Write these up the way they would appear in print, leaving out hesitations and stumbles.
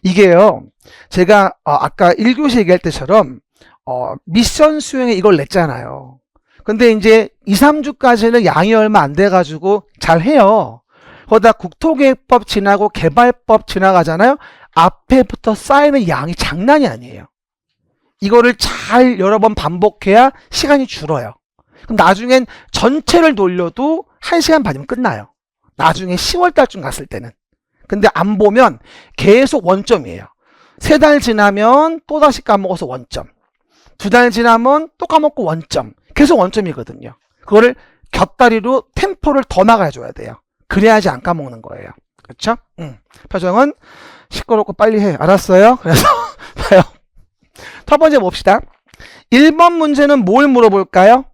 이게요, 제가 아까 1교시 얘기할 때처럼 미션 수행에 이걸 냈잖아요. 근데 이제 2, 3주까지는 양이 얼마 안 돼가지고 잘 해요. 거기다 국토계획법 지나고 개발법 지나가잖아요. 앞에부터 쌓이는 양이 장난이 아니에요. 이거를 잘 여러 번 반복해야 시간이 줄어요. 그럼 나중엔 전체를 돌려도 1시간 반이면 끝나요. 나중에 10월달쯤 갔을 때는. 근데 안 보면 계속 원점이에요. 3달 지나면 또다시 까먹어서 원점. 2달 지나면 또 까먹고 원점. 계속 원점이거든요. 그거를 곁다리로 템포를 더 나가줘야 돼요. 그래야지 안 까먹는 거예요. 그렇죠? 표정은 시끄럽고 빨리 해. 알았어요? 그래서 봐요. 첫 번째 봅시다. 1번 문제는 뭘 물어볼까요?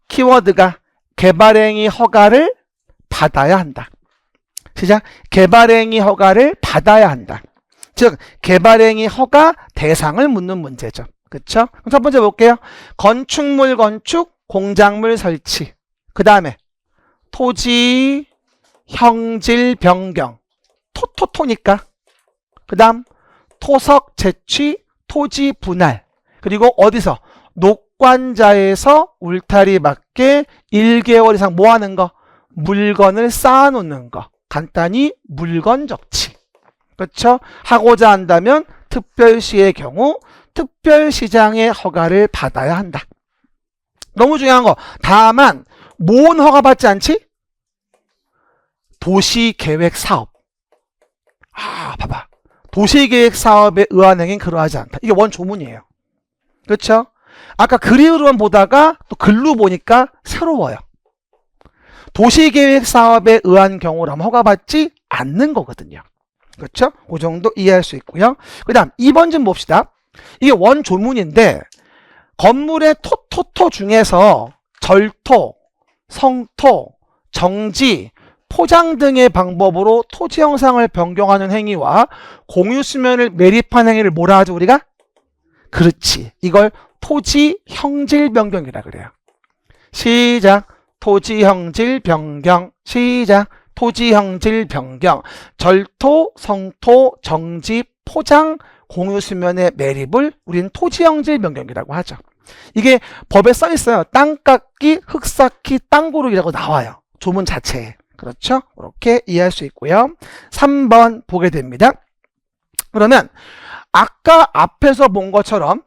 키워드가 개발행위 허가를 받아야 한다. 시작. 개발행위 허가를 받아야 한다. 즉 개발행위 허가 대상을 묻는 문제죠. 그렇죠? 그럼 첫 번째 볼게요. 건축물 건축, 공작물 설치. 그 다음에 토지 형질 변경. 토니까. 그 다음 토석 채취, 토지 분할. 그리고 어디서? 녹관자에서 울타리 밖에 1개월 이상 뭐 하는 거? 물건을 쌓아 놓는 거. 간단히 물건 적치. 그렇죠? 하고자 한다면 특별시의 경우 특별시장의 허가를 받아야 한다. 너무 중요한 거. 다만 뭔 허가 받지 않지? 도시계획사업. 봐봐. 도시계획사업에 의한 행위는 그러하지 않다. 이게 원조문이에요. 그렇죠? 아까 글으로만 보다가 또 글로 보니까 새로워요. 도시계획사업에 의한 경우라면 허가받지 않는 거거든요. 그렇죠? 그 정도 이해할 수 있고요. 그 다음 2번 좀 봅시다. 이게 원조문인데 건물의 토 중에서 절토, 성토, 정지, 포장 등의 방법으로 토지 형상을 변경하는 행위와 공유 수면을 매립한 행위를 뭐라 하죠 우리가? 그렇지. 이걸 토지 형질 변경이라 그래요. 시작. 토지 형질 변경. 시작. 토지 형질 변경. 절토, 성토, 정지, 포장, 공유 수면의 매립을 우리는 토지 형질 변경이라고 하죠. 이게 법에 써 있어요. 땅 깎기, 흙 쌓기, 땅 고르기라고 나와요. 조문 자체에. 그렇죠? 이렇게 이해할 수 있고요. 3번 보게 됩니다. 그러면 아까 앞에서 본 것처럼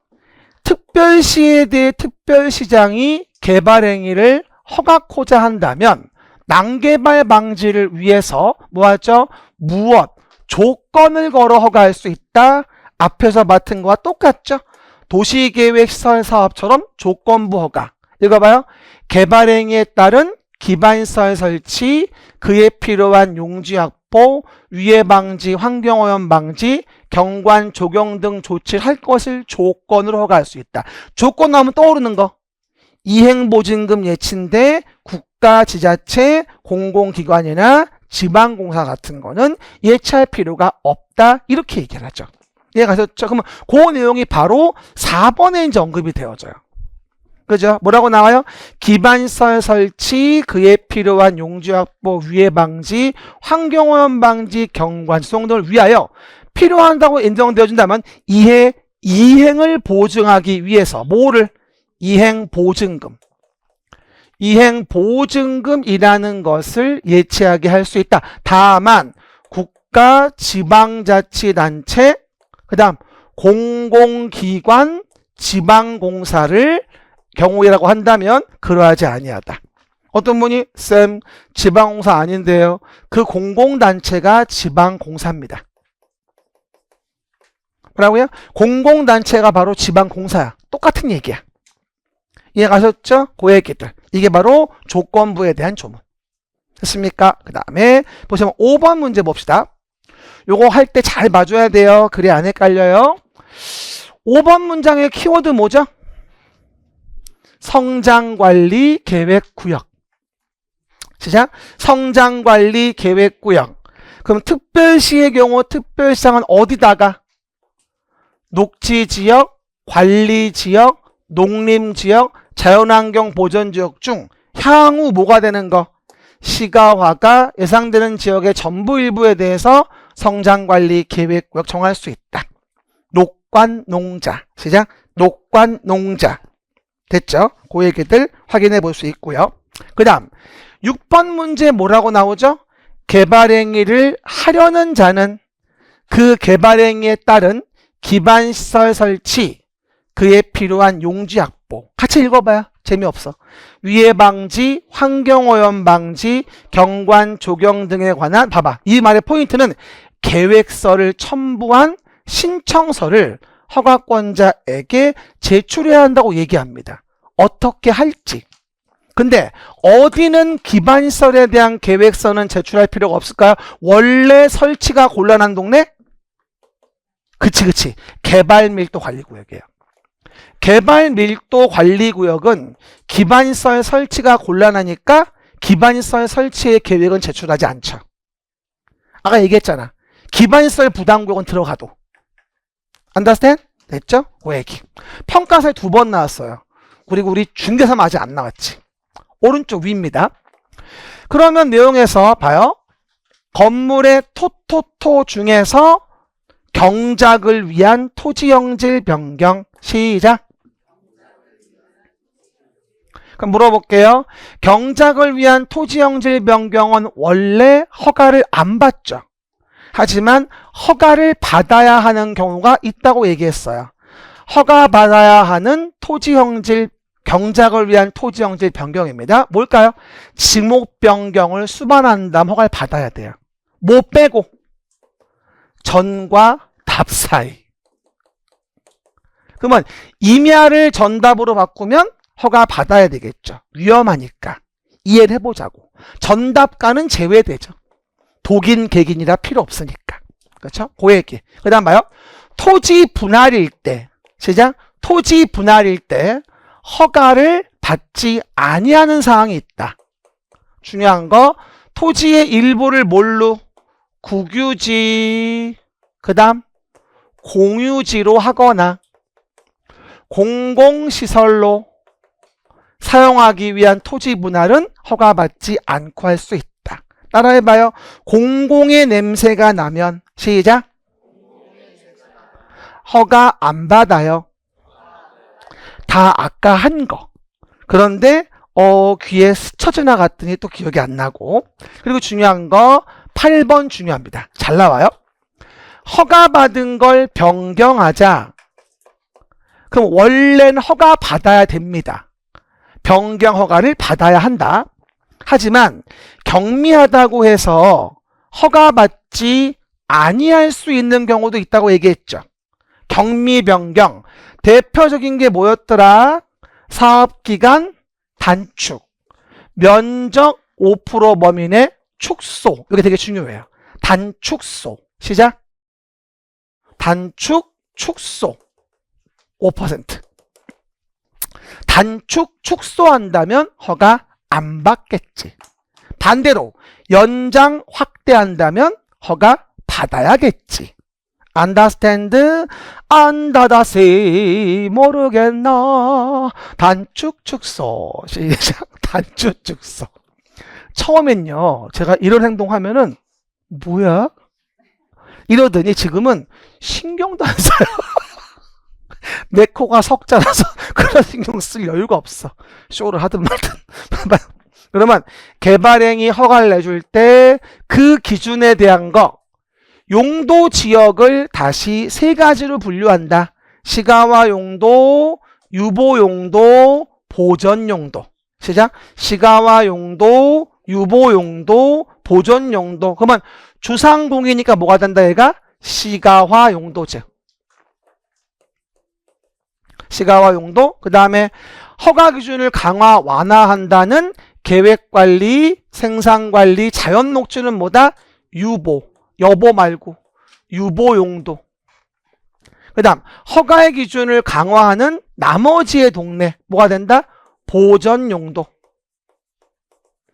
특별시에 대해 특별시장이 개발행위를 허가코자 한다면 난개발 방지를 위해서 뭐하죠? 무엇? 조건을 걸어 허가할 수 있다. 앞에서 맡은 거와 똑같죠? 도시계획시설 사업처럼 조건부 허가. 읽어봐요. 개발행위에 따른 기반시설 설치, 그에 필요한 용지 확보, 위해 방지, 환경오염 방지, 경관, 조경 등 조치를 할 것을 조건으로 허가할 수 있다. 조건 나오면 떠오르는 거. 이행보증금 예치인데 국가, 지자체, 공공기관이나 지방공사 같은 거는 예치할 필요가 없다. 이렇게 얘기를 하죠. 이해가셨죠? 그러면 그 내용이 바로 4번에 이제 언급이 되어져요. 그죠? 뭐라고 나와요? 기반시설 설치, 그에 필요한 용지 확보, 위해 방지, 환경오염 방지, 경관, 수송 등을 위하여 필요하다고 인정되어진다면 이행을 보증하기 위해서 뭐를? 이행보증금. 이행보증금이라는 것을 예치하게 할 수 있다. 다만 국가, 지방자치단체, 그 다음 공공기관, 지방공사를 경우라고 한다면 그러하지 아니하다. 어떤 분이 쌤 지방공사 아닌데요. 그 공공단체가 지방공사입니다. 뭐라고요? 공공단체가 바로 지방공사야. 똑같은 얘기야. 이해 가셨죠? 그 얘기들. 이게 바로 조건부에 대한 조문. 됐습니까? 그 다음에 보시면 5번 문제 봅시다. 요거 할 때 잘 봐줘야 돼요. 글이 안 헷갈려요. 5번 문장의 키워드 뭐죠? 성장관리 계획구역. 시작. 성장관리 계획구역. 그럼 특별시의 경우 특별시장은 어디다가? 녹지지역, 관리지역, 농림지역, 자연환경 보전지역 중 향후 뭐가 되는 거? 시가화가 예상되는 지역의 전부 일부에 대해서 성장관리 계획구역 정할 수 있다. 녹관농자. 시작. 녹관농자. 됐죠? 그 얘기들 확인해 볼 수 있고요. 그 다음 6번 문제 뭐라고 나오죠? 개발행위를 하려는 자는 그 개발행위에 따른 기반시설 설치, 그에 필요한 용지 확보. 같이 읽어봐요. 재미없어. 위해 방지, 환경오염 방지, 경관 조경 등에 관한, 봐봐. 이 말의 포인트는 계획서를 첨부한 신청서를 허가권자에게 제출해야 한다고 얘기합니다. 어떻게 할지. 근데 어디는 기반시설에 대한 계획서는 제출할 필요가 없을까요? 원래 설치가 곤란한 동네? 그치. 개발밀도관리구역이에요. 개발밀도관리구역은 기반시설 설치가 곤란하니까 기반시설 설치의 계획은 제출하지 않죠. 아까 얘기했잖아. 기반시설 부담구역은 들어가도. Understand? 됐죠? 그 얘기. 평가서에 2번 나왔어요. 그리고 우리 중개사만 아직 안 나왔지. 오른쪽 위입니다. 그러면 내용에서 봐요. 건물의 토토토 중에서 경작을 위한 토지형질 변경. 시작. 그럼 물어볼게요. 경작을 위한 토지형질 변경은 원래 허가를 안 받죠. 하지만 허가를 받아야 하는 경우가 있다고 얘기했어요. 허가 받아야 하는 토지형질 경작을 위한 토지형질 변경입니다. 뭘까요? 지목 변경을 수반한 다음 허가를 받아야 돼요. 뭐 빼고? 전과 답 사이. 그러면 임야를 전답으로 바꾸면 허가 받아야 되겠죠. 위험하니까. 이해를 해보자고. 전답가는 제외되죠. 독인, 객인이라 필요 없으니까. 그렇죠? 그 얘기. 그 다음 봐요. 토지 분할일 때. 시작. 토지 분할일 때 허가를 받지 아니하는 사항이 있다. 중요한 거. 토지의 일부를 뭘로? 국유지. 그 다음 공유지로 하거나 공공시설로 사용하기 위한 토지 분할은 허가받지 않고 할 수 있다. 따라해봐요. 공공의 냄새가 나면 시작. 허가 안 받아요. 다 아까 한 거. 그런데 귀에 스쳐 지나갔더니 또 기억이 안 나고. 그리고 중요한 거 8번 중요합니다. 잘 나와요. 허가받은 걸 변경하자. 그럼 원래는 허가 받아야 됩니다. 변경 허가를 받아야 한다. 하지만 경미하다고 해서 허가받지 아니할 수 있는 경우도 있다고 얘기했죠. 경미 변경. 대표적인 게 뭐였더라? 사업기간 단축. 면적 5% 범위 내 축소. 이게 되게 중요해요. 단축소. 시작. 단축, 축소. 5%. 단축, 축소한다면 허가 안 받겠지. 반대로 연장, 확대한다면 허가 받아야겠지. Understand? 안다다시 모르겠나. 단축, 축소. 시작. 단축, 축소. 처음엔요, 제가 이런 행동하면은 뭐야? 이러더니 지금은 신경도 안 써요. 내 코가 석자라서 그런 신경 쓸 여유가 없어. 쇼를 하든 말든. 그러면 개발행위 허가를 내줄 때 그 기준에 대한 거, 용도 지역을 다시 3가지로 분류한다. 시가화 용도, 유보 용도, 보전 용도. 시작. 시가화 용도, 유보 용도, 보전 용도. 그러면 주상공이니까 뭐가 된다 얘가? 시가화 용도제. 시가화 용도. 그 다음에 허가 기준을 강화 완화한다는 계획관리, 생산관리, 자연녹지는 뭐다? 유보. 여보 말고 유보 용도. 그 다음 허가의 기준을 강화하는 나머지의 동네 뭐가 된다? 보전 용도.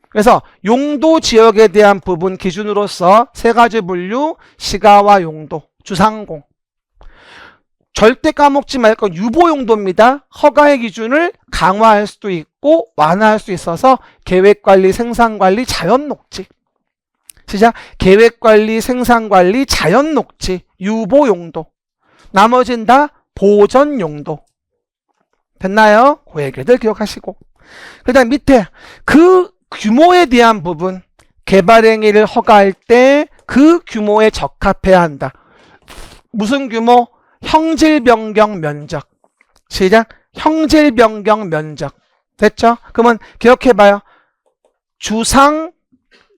그래서 용도 지역에 대한 부분 기준으로서 3가지 분류, 시가화 용도, 주상공. 절대 까먹지 말 건 유보 용도입니다. 허가의 기준을 강화할 수도 있고 완화할 수 있어서 계획관리, 생산관리, 자연녹지. 시작. 계획관리, 생산관리, 자연녹지, 유보용도. 나머진 다 보전용도. 됐나요? 그 얘기들 기억하시고. 그 다음 밑에 그 규모에 대한 부분, 개발행위를 허가할 때 그 규모에 적합해야 한다. 무슨 규모? 형질변경 면적. 시작. 형질변경 면적. 됐죠? 그러면 기억해봐요. 주상,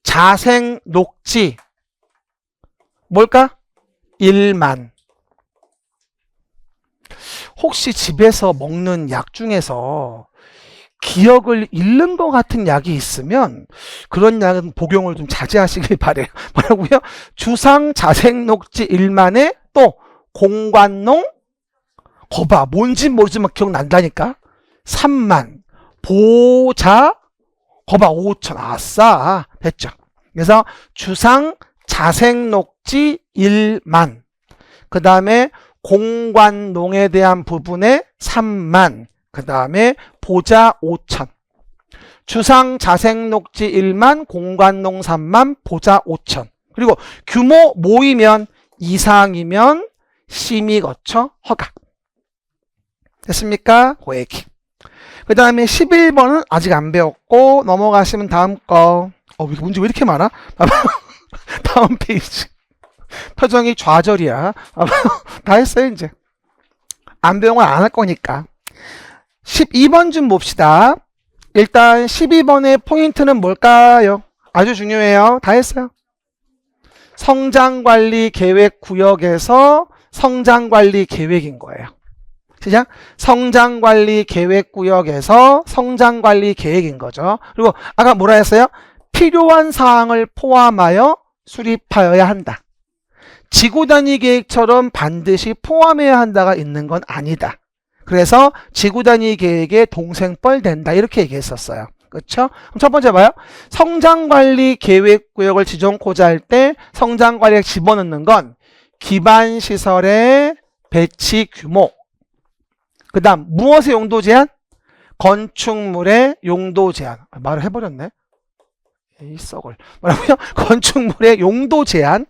자생, 녹지. 뭘까? 1만. 혹시 집에서 먹는 약 중에서 기억을 잃는 것 같은 약이 있으면 그런 약은 복용을 좀 자제하시길 바래요. 뭐라고요? 주상, 자생, 녹지 1만에 또 공관농, 거봐, 뭔진 모르지만 기억난다니까. 3만, 보자, 거봐, 5천. 아싸, 됐죠. 그래서 주상, 자생, 녹지 1만, 그 다음에 공관농에 대한 부분에 3만, 그 다음에 보자 5천. 주상, 자생, 녹지 1만, 공관농 3만, 보자 5천. 그리고 규모 모이면 이상이면 심의 거쳐 허가. 됐습니까? 그 얘기. 그 다음에 11번은 아직 안 배웠고 넘어가시면 다음 거. 문제 왜 이렇게 많아? 다음 페이지. 표정이 좌절이야. 다 했어요 이제. 안 배운 건 안 할 거니까. 12번 좀 봅시다. 일단 12번의 포인트는 뭘까요? 아주 중요해요. 다 했어요. 성장관리 계획 구역에서 성장관리 계획인 거예요. 시작. 성장관리 계획 구역에서 성장관리 계획인 거죠. 그리고 아까 뭐라 했어요? 필요한 사항을 포함하여 수립하여야 한다. 지구단위 계획처럼 반드시 포함해야 한다가 있는 건 아니다. 그래서 지구단위 계획에 동생뻘 된다 이렇게 얘기했었어요. 그렇죠? 그럼 첫 번째 봐요. 성장관리 계획 구역을 지정코자 할 때 성장관리에 집어넣는 건 기반시설의 배치 규모, 그 다음 무엇의 용도 제한? 건축물의 용도 제한. 말을 해버렸네. 이 썩을. 뭐라고요? 건축물의 용도 제한,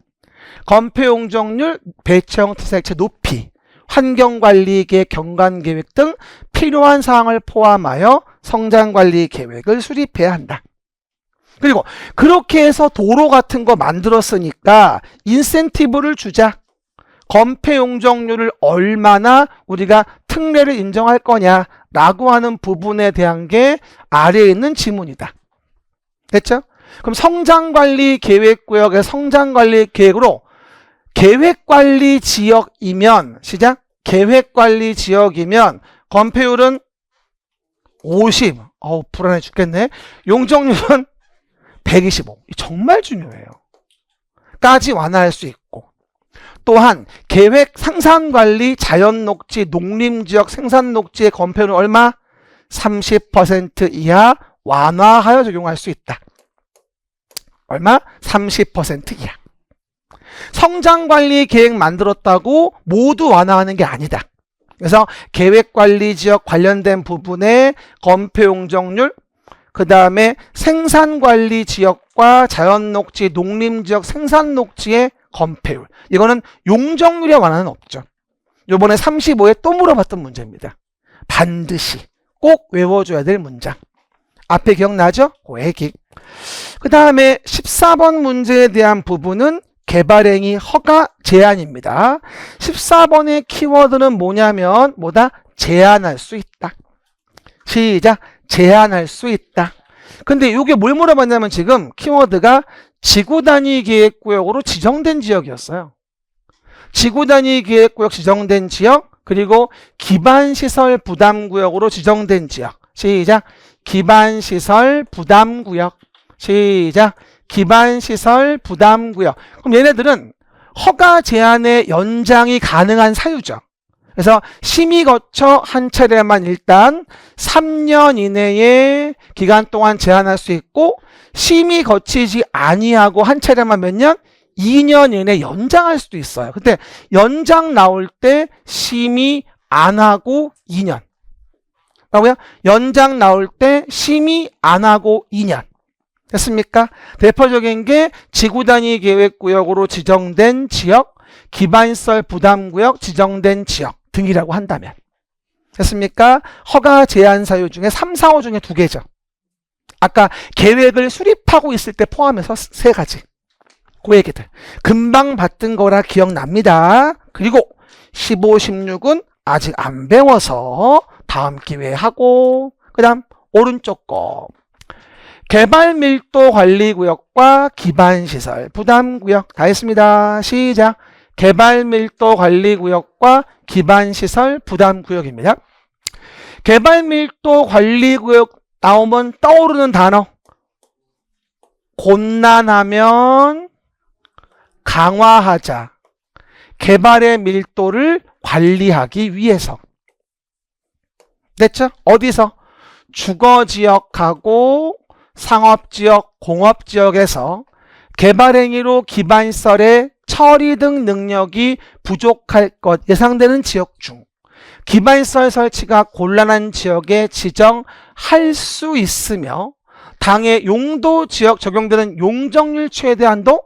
건폐용적률, 배치 형태 색채 높이, 환경관리계획, 경관계획 등 필요한 사항을 포함하여 성장관리 계획을 수립해야 한다. 그리고 그렇게 해서 도로 같은 거 만들었으니까 인센티브를 주자. 건폐용적률을 얼마나 우리가 특례를 인정할 거냐라고 하는 부분에 대한 게 아래에 있는 지문이다. 됐죠? 그럼 성장관리 계획구역의 성장관리 계획으로 계획관리 지역이면, 시작. 계획관리 지역이면 건폐율은 50. 불안해 죽겠네. 용적률은 125. 정말 중요해요. 까지 완화할 수 있고. 또한 계획 상산관리 자연녹지 농림지역 생산녹지의 건폐율은 얼마? 30% 이하 완화하여 적용할 수 있다. 얼마? 30% 이하. 성장관리 계획 만들었다고 모두 완화하는 게 아니다. 그래서 계획관리지역 관련된 부분에 건폐용적률, 그 다음에 생산관리지역과 자연녹지 농림지역 생산녹지의 건폐율. 이거는 용적률의 완화는 없죠. 요번에 35에 또 물어봤던 문제입니다. 반드시 꼭 외워줘야 될 문장. 앞에 기억나죠? 그 얘기. 그 다음에 14번 문제에 대한 부분은 개발행위 허가 제한입니다. 14번의 키워드는 뭐냐면 뭐다? 제한할 수 있다. 시작. 제한할 수 있다. 근데 이게 뭘 물어봤냐면 지금 키워드가 지구단위 계획구역으로 지정된 지역이었어요. 지구단위 계획구역 지정된 지역, 그리고 기반시설 부담구역으로 지정된 지역. 시작. 기반시설 부담구역. 시작. 기반시설 부담구역. 그럼 얘네들은 허가 제한의 연장이 가능한 사유죠. 그래서 심의 거쳐 한 차례만 일단 3년 이내에 기간 동안 제한할 수 있고, 심의 거치지 아니하고 한 차례만 몇 년? 2년 이내 연장할 수도 있어요. 근데 연장 나올 때 심의 안 하고 2년. 뭐라고요? 연장 나올 때 심의 안 하고 2년. 됐습니까? 대표적인 게 지구단위 계획구역으로 지정된 지역, 기반시설 부담구역 지정된 지역 등이라고 한다면. 됐습니까? 허가 제한 사유 중에 3, 4, 5 중에 2개죠. 아까 계획을 수립하고 있을 때 포함해서 3가지. 그 얘기들. 금방 봤던 거라 기억납니다. 그리고 15, 16은 아직 안 배워서 다음 기회에 하고, 그 다음 오른쪽 거. 개발밀도관리구역과 기반시설 부담구역 다 했습니다. 시작. 개발밀도관리구역과 기반시설 부담구역입니다. 개발밀도관리구역 나오면 떠오르는 단어. 곤란하면 강화하자. 개발의 밀도를 관리하기 위해서. 됐죠? 어디서? 주거지역하고 상업지역, 공업지역에서 개발행위로 기반시설의 처리 등 능력이 부족할 것 예상되는 지역 중 기반시설 설치가 곤란한 지역에 지정할 수 있으며 당해 용도 지역 적용되는 용적률 최대 한도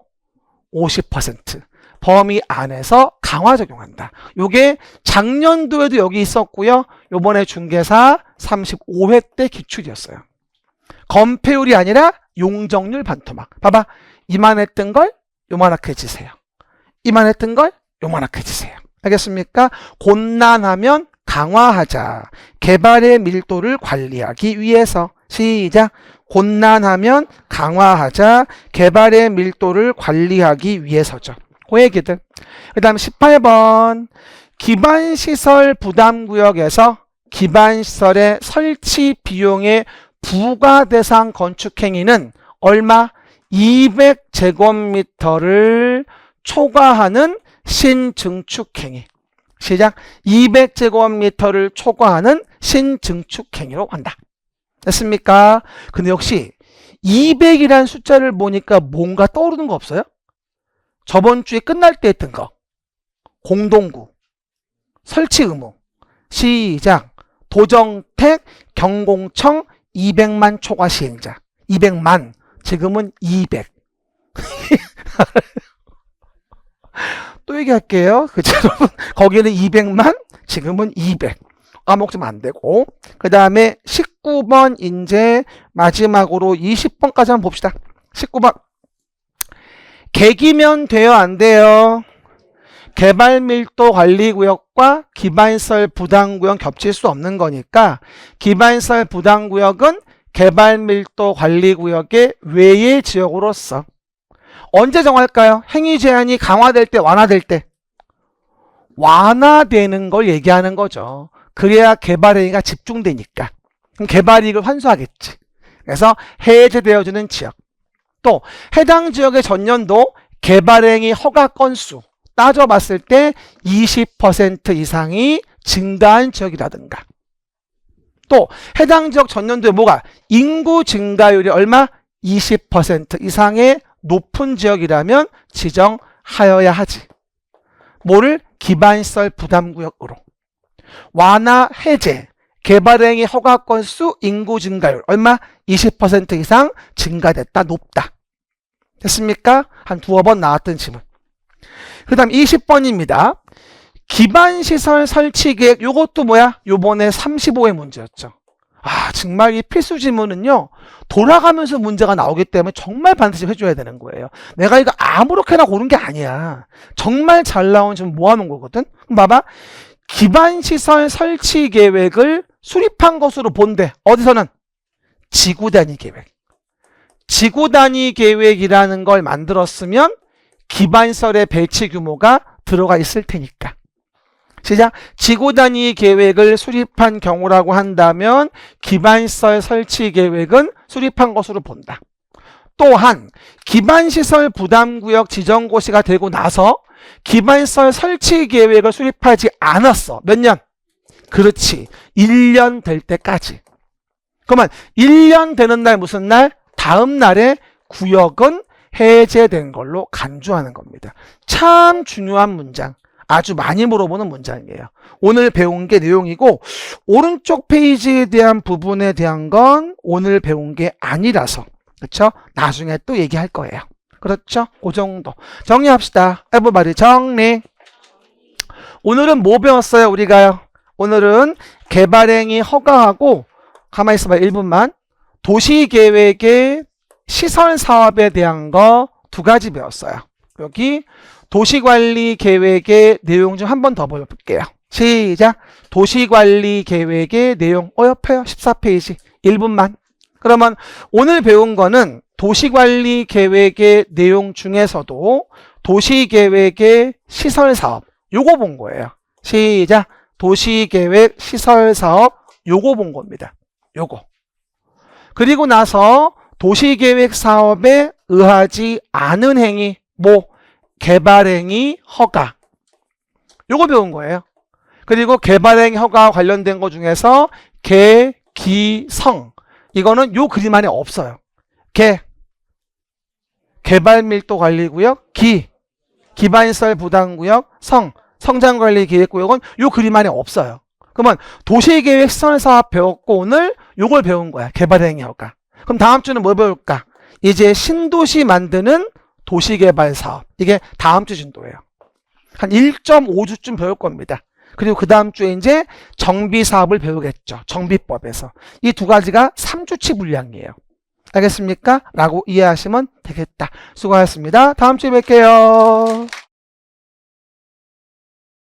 50% 범위 안에서 강화 적용한다. 요게 작년도에도 여기 있었고요. 요번에 중개사 35회 때 기출이었어요. 건폐율이 아니라 용적률 반토막. 봐봐. 이만했던 걸 요만하게 지세요. 이만했던 걸 요만하게 지세요. 알겠습니까? 곤란하면 강화하자. 개발의 밀도를 관리하기 위해서. 시작. 곤란하면 강화하자. 개발의 밀도를 관리하기 위해서죠. 그 얘기들. 그 다음 18번. 기반시설 부담구역에서 기반시설의 설치 비용의 부과 대상 건축행위는 얼마? 200제곱미터를 초과하는 신증축행위. 시작. 200제곱미터를 초과하는 신증축행위로 한다. 됐습니까? 근데 역시 200이라는 숫자를 보니까 뭔가 떠오르는 거 없어요? 저번 주에 끝날 때 했던 거. 공동구. 설치 의무. 시작. 도정택 경공청 200만 초과 시행자. 200만. 지금은 200. 또 얘기할게요. 그쵸, 여러분? 거기는 200만, 지금은 200. 까먹으면 안 되고. 그 다음에 19번 이제 마지막으로 20번까지 한번 봅시다. 19번. 객이면 돼요, 안 돼요? 개발밀도 관리구역과 기반시설 부담구역 겹칠 수 없는 거니까 기반시설 부담구역은 개발밀도 관리구역의 외의 지역으로서 언제 정할까요? 행위 제한이 강화될 때, 완화될 때? 완화되는 걸 얘기하는 거죠. 그래야 개발행위가 집중되니까. 그럼 개발이익을 환수하겠지. 그래서 해제되어지는 지역. 또 해당 지역의 전년도 개발행위 허가 건수 따져봤을 때 20% 이상이 증가한 지역이라든가 또 해당 지역 전년도에 뭐가 인구 증가율이 얼마? 20% 이상의 높은 지역이라면 지정하여야 하지. 뭐를? 기반시설 부담구역으로. 완화 해제 개발행위 허가 건수 인구 증가율 얼마? 20% 이상 증가됐다. 높다. 됐습니까? 한 두어 번 나왔던 질문. 그 다음 20번입니다. 기반시설 설치 계획 요것도 뭐야? 요번에 35회 문제였죠. 아 정말 이 필수 지문은요 돌아가면서 문제가 나오기 때문에 정말 반드시 해줘야 되는 거예요. 내가 이거 아무렇게나 고른 게 아니야. 정말 잘 나온 지문 모아놓은 거거든. 그럼 봐봐. 기반시설 설치 계획을 수립한 것으로 본대. 어디서는? 지구단위 계획. 지구단위 계획이라는 걸 만들었으면 기반시설의 배치 규모가 들어가 있을 테니까. 시작. 지구단위 계획을 수립한 경우라고 한다면 기반시설 설치 계획은 수립한 것으로 본다. 또한 기반시설 부담구역 지정고시가 되고 나서 기반시설 설치 계획을 수립하지 않았어. 몇 년? 그렇지. 1년 될 때까지. 그러면 1년 되는 날 무슨 날? 다음 날에 구역은 해제된 걸로 간주하는 겁니다. 참 중요한 문장. 아주 많이 물어보는 문장이에요. 오늘 배운 게 내용이고 오른쪽 페이지에 대한 부분에 대한 건 오늘 배운 게 아니라서 그쵸? 나중에 또 얘기할 거예요. 그렇죠? 그 정도. 정리합시다. everybody 정리. 오늘은 뭐 배웠어요, 우리가요? 오늘은 개발행위 허가하고, 가만히 있어봐, 1분만. 도시계획의 시설사업에 대한 거 2가지 배웠어요. 여기 도시관리계획의 내용 좀 한 번 더 볼게요. 시작. 도시관리계획의 내용. 옆에요. 14페이지. 1분만. 그러면 오늘 배운 거는 도시관리계획의 내용 중에서도 도시계획의 시설사업. 요거 본 거예요. 시작. 도시계획 시설사업. 요거 본 겁니다. 요거. 그리고 나서 도시계획 사업에 의하지 않은 행위, 뭐 개발행위 허가. 요거 배운 거예요. 그리고 개발행위 허가 관련된 거 중에서 개, 기, 성. 이거는 요 그림 안에 없어요. 개발밀도관리구역, 기반시설 부담구역, 성장관리기획구역은 요 그림 안에 없어요. 그러면 도시계획 시설사업 배웠고 오늘 요걸 배운 거야. 개발행위 허가. 그럼 다음 주는 뭐 배울까? 이제 신도시 만드는 도시개발사업. 이게 다음 주 진도예요. 한 1.5주쯤 배울 겁니다. 그리고 그 다음 주에 이제 정비사업을 배우겠죠. 정비법에서. 이 2가지가 3주치 분량이에요. 알겠습니까? 라고 이해하시면 되겠다. 수고하셨습니다. 다음 주에 뵐게요.